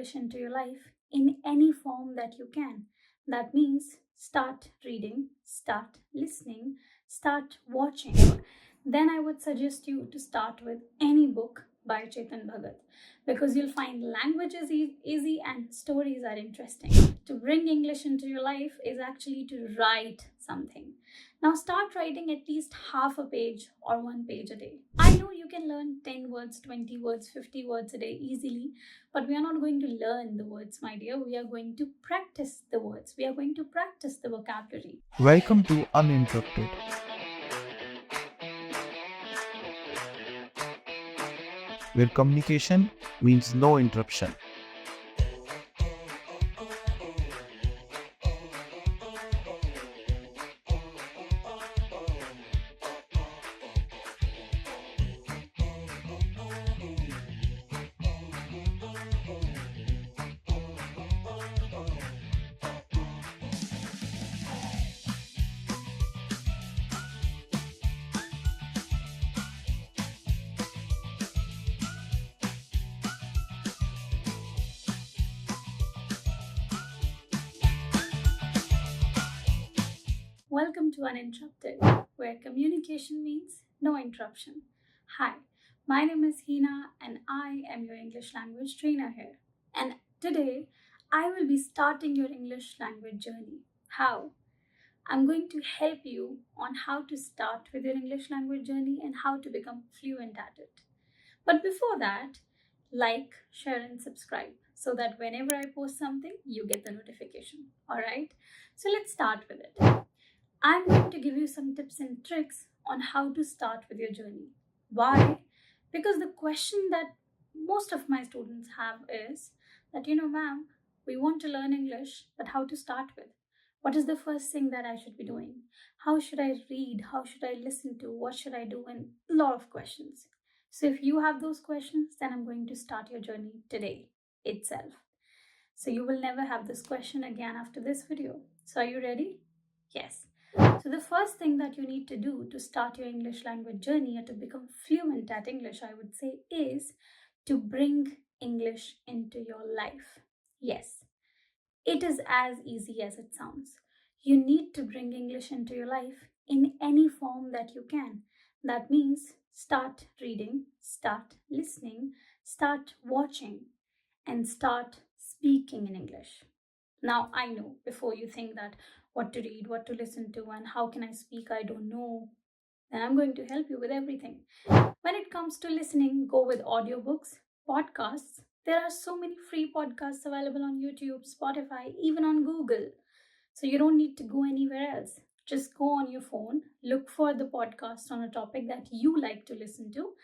English into your life in any form that you can. That means start reading, start listening, start watching. Then I would suggest you to start with any book by Chetan Bhagat because you'll find language is easy and stories are interesting. To bring English into your life is actually to write something. Now start writing at least half a page or one page a day. I know you can learn 10 words, 20 words, 50 words a day easily, but we are not going to learn the words, my dear. We are going to practice the words. We are going to practice the vocabulary. Welcome to Uninterrupted, where communication means no interruption. Welcome to Uninterrupted, where communication means no interruption. Hi, my name is Hina and I am your English language trainer here. And today I will be starting your English language journey. How? I'm going to help you on how to start with your English language journey and how to become fluent at it. But before that, like, share, and subscribe so that whenever I post something, you get the notification. All right? So let's start with it. I'm going to give you some tips and tricks on how to start with your journey. Why? Because the question that most of my students have is that, ma'am, we want to learn English, but how to start with? What is the first thing that I should be doing? How should I read? How should I listen to? What should I do? And a lot of questions. So if you have those questions, then I'm going to start your journey today itself. So you will never have this question again after this video. So are you ready? Yes. So the first thing that you need to do to start your English language journey or to become fluent at English, I would say, is to bring English into your life. Yes, it is as easy as it sounds. You need to bring English into your life in any form that you can. That means start reading, start listening, start watching, and start speaking in English. Now, I know before you think that what to read, what to listen to, and how can I speak, I don't know, then I'm going to help you with everything. When it comes to listening, go with audiobooks, podcasts. There are so many free podcasts available on YouTube, Spotify, even on Google. So you don't need to go anywhere else. Just go on your phone, look for the podcast on a topic that you like to listen to,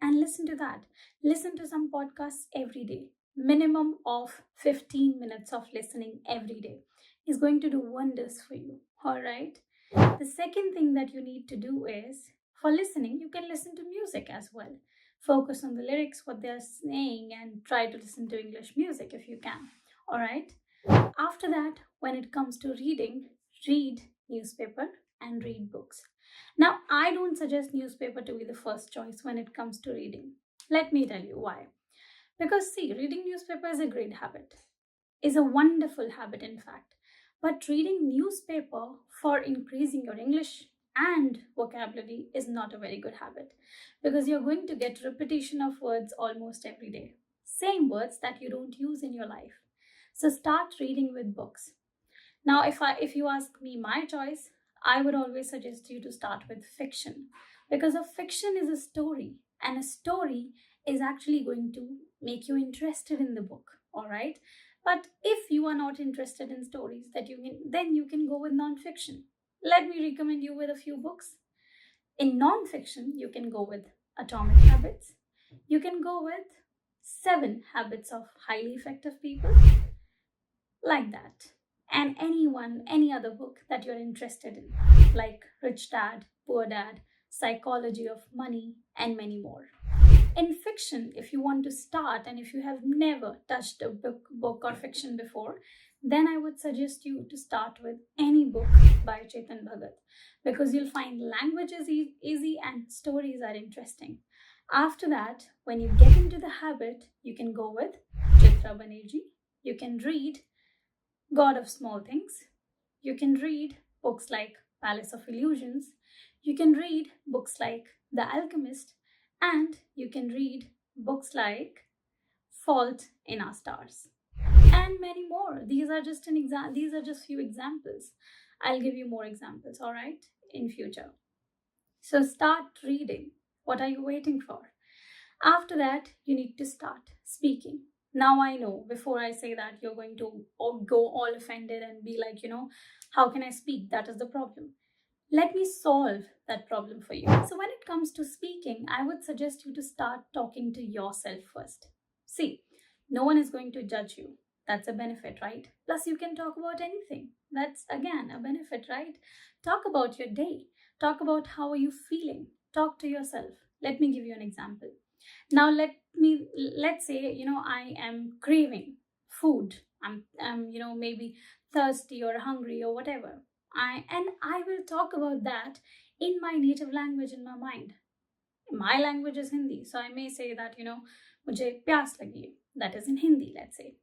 and listen to that. Listen to some podcasts every day. Minimum of 15 minutes of listening every day is going to do wonders for you. All right. The second thing that you need to do is for listening, you can listen to music as well. Focus on the lyrics, what they're saying, and try to listen to English music if you can. All right. After that, when it comes to reading, read newspaper and read books. Now, I don't suggest newspaper to be the first choice when it comes to reading. Let me tell you why. Because see, reading newspaper is a great habit. Is a wonderful habit in fact. But reading newspaper for increasing your English and vocabulary is not a very good habit because you're going to get repetition of words almost every day. Same words that you don't use in your life. So start reading with books. Now, if you ask me my choice, I would always suggest you to start with fiction because a fiction is a story and a story is actually going to make you interested in the book. All right. But if you are not interested in stories, then you can go with non-fiction. Let me recommend you with a few books. In non-fiction, you can go with Atomic Habits. You can go with 7 Habits of Highly Effective People, like that. And any other book that you're interested in, like Rich Dad, Poor Dad, Psychology of Money, and many more. In fiction, if you want to start and if you have never touched a book or fiction before, then I would suggest you to start with any book by Chetan Bhagat because you'll find language is easy and stories are interesting. After that, when you get into the habit, you can go with Chetan Mitra Banerjee. You can read God of Small Things. You can read books like Palace of Illusions. You can read books like The Alchemist. And you can read books like Fault in Our Stars. And many more. These are just few examples. I'll give you more examples, all right, in future. So start reading. What are you waiting for? After that, you need to start speaking. Now I know before I say that you're going to go all offended and be like, how can I speak? That is the problem. Let me solve that problem for you. So, when it comes to speaking, I would suggest you to start talking to yourself first. See, no one is going to judge you. That's a benefit, right? Plus, you can talk about anything. That's again a benefit, right? Talk about your day. Talk about how are you feeling. Talk to yourself. Let me give you an example. Now let's say I am craving food. I'm maybe thirsty or hungry or whatever. I will talk about that in my native language in my mind. My language is Hindi, so I may say that मुझे प्यास लगी है. That is in Hindi, let's say.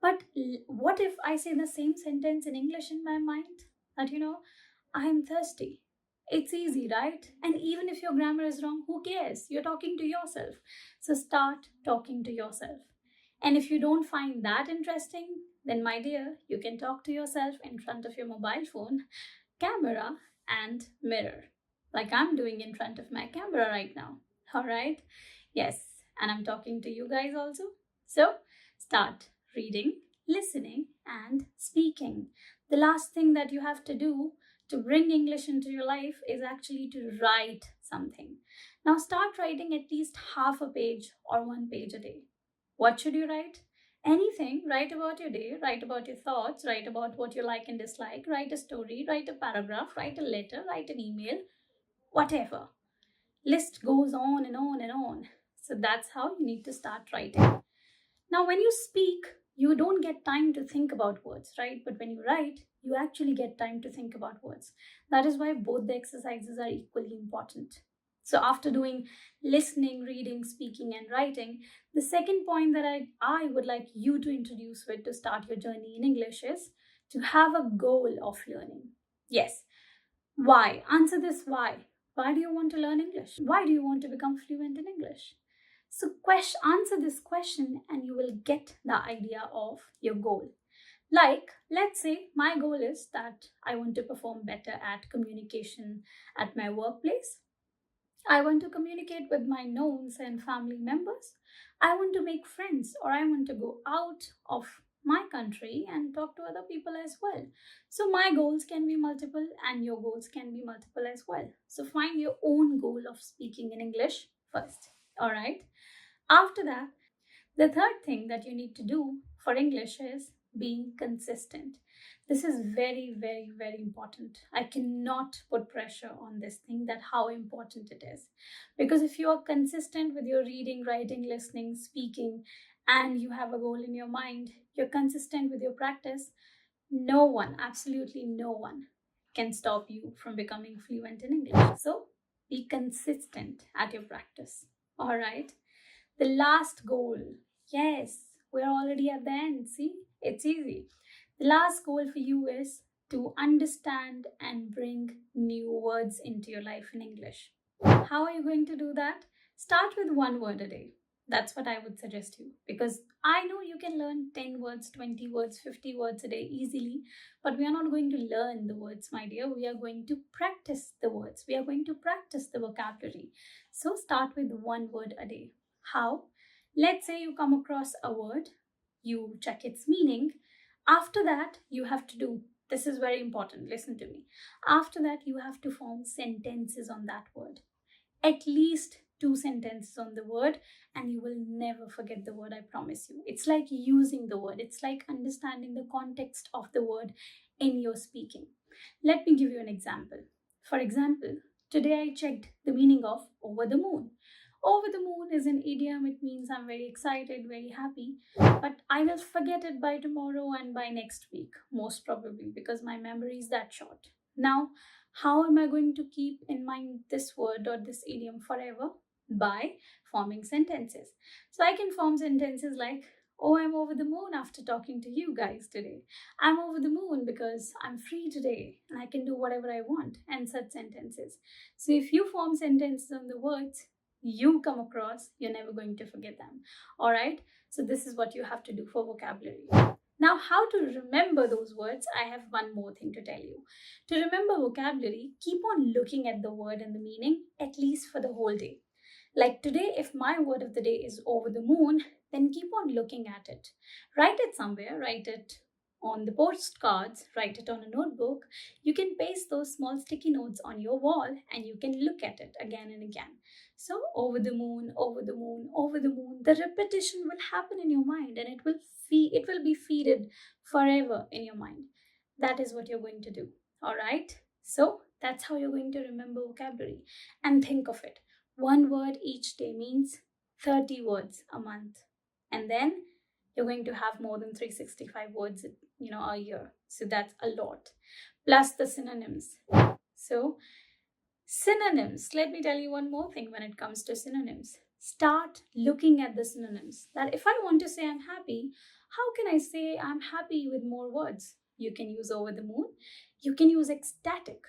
But what if I say the same sentence in English in my mind? That I am thirsty. It's easy, right? And even if your grammar is wrong, who cares? You're talking to yourself. So start talking to yourself. And if you don't find that interesting, then my dear, you can talk to yourself in front of your mobile phone, camera, and mirror, like I'm doing in front of my camera right now. All right? Yes, and I'm talking to you guys also. So start reading, listening, and speaking. The last thing that you have to do to bring English into your life is actually to write something. Now start writing at least half a page or 1 page a day. What should you write? Anything. Write about your day, write about your thoughts, write about what you like and dislike, write a story, write a paragraph, write a letter, write an email, whatever. List goes on and on and on. So that's how you need to start writing. Now, when you speak, you don't get time to think about words, right? But when you write, you actually get time to think about words. That is why both the exercises are equally important. So, after doing listening, reading, speaking, and writing, the second point that I would like you to introduce with to start your journey in English is to have a goal of learning. Yes. Why? Answer this why. Why do you want to learn English? Why do you want to become fluent in English? So answer this question and you will get the idea of your goal. Like, let's say my goal is that I want to perform better at communication at my workplace. I want to communicate with my knowns and family members. I want to make friends, or I want to go out of my country and talk to other people as well. So my goals can be multiple and your goals can be multiple as well. So find your own goal of speaking in English first. All right. After that, the third thing that you need to do for English is being consistent. This is very, very, very important. I cannot put pressure on this thing that how important it is. Because if you are consistent with your reading, writing, listening, speaking, and you have a goal in your mind, you're consistent with your practice, no one, absolutely no one, can stop you from becoming fluent in English. So be consistent at your practice. All right. The last goal. Yes, we're already at the end. See, it's easy. The last goal for you is to understand and bring new words into your life in English. How are you going to do that? Start with 1 word a day. That's what I would suggest you, because I know you can learn 10 words, 20 words, 50 words a day easily, but we are not going to learn the words, my dear. We are going to practice the words. We are going to practice the vocabulary. So start with 1 word a day. How? Let's say you come across a word, you check its meaning. After that, you have to do, this is very important, listen to me. After that, you have to form sentences on that word. At least 2 sentences on the word, and you will never forget the word, I promise you. It's like using the word, it's like understanding the context of the word in your speaking. Let me give you an example. For example, today I checked the meaning of over the moon. Over the moon is an idiom. It means I'm very excited, very happy, but I will forget it by tomorrow and by next week, most probably, because my memory is that short. Now, how am I going to keep in mind this word or this idiom forever? By forming sentences. So I can form sentences like, Oh, I'm over the moon after talking to you guys today. I'm over the moon because I'm free today and I can do whatever I want, and such sentences. So if you form sentences on the words you come across, you're never going to forget them. All right? So this is what you have to do for vocabulary. Now, how to remember those words? I have one more thing to tell you. To remember vocabulary, keep on looking at the word and the meaning at least for the whole day. Like today, if my word of the day is over the moon, then keep on looking at it. Write it somewhere, write it on the postcards, write it on a notebook. You can paste those small sticky notes on your wall and you can look at it again and again. So, over the moon, over the moon, over the moon, the repetition will happen in your mind and it will be feeded forever in your mind. That is what you're going to do. All right? So, that's how you're going to remember vocabulary. And think of it. One word each day means 30 words a month. And then you're going to have more than 365 words, a year. So that's a lot. Plus the synonyms. So synonyms. Let me tell you one more thing when it comes to synonyms. Start looking at the synonyms. That if I want to say I'm happy, how can I say I'm happy with more words? You can use over the moon. You can use ecstatic.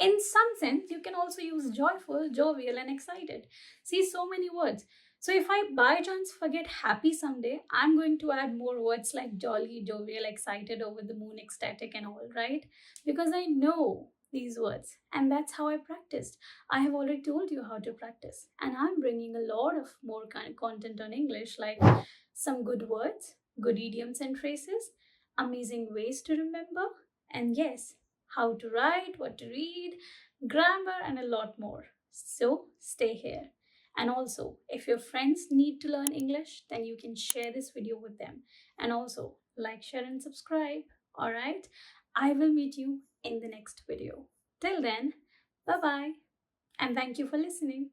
In some sense, you can also use joyful, jovial, and excited. See, so many words. So if I by chance forget happy someday, I'm going to add more words like jolly, jovial, excited, over the moon, ecstatic, and all, right? Because I know these words, and that's how I practiced. I have already told you how to practice, and I'm bringing a lot of more kind of content on English, like some good words, good idioms and phrases, amazing ways to remember, and yes, how to write, what to read, grammar, and a lot more. So stay here. And also, if your friends need to learn English, then you can share this video with them. And also, like, share, and subscribe. All right? I will meet you in the next video. Till then, bye bye. And thank you for listening.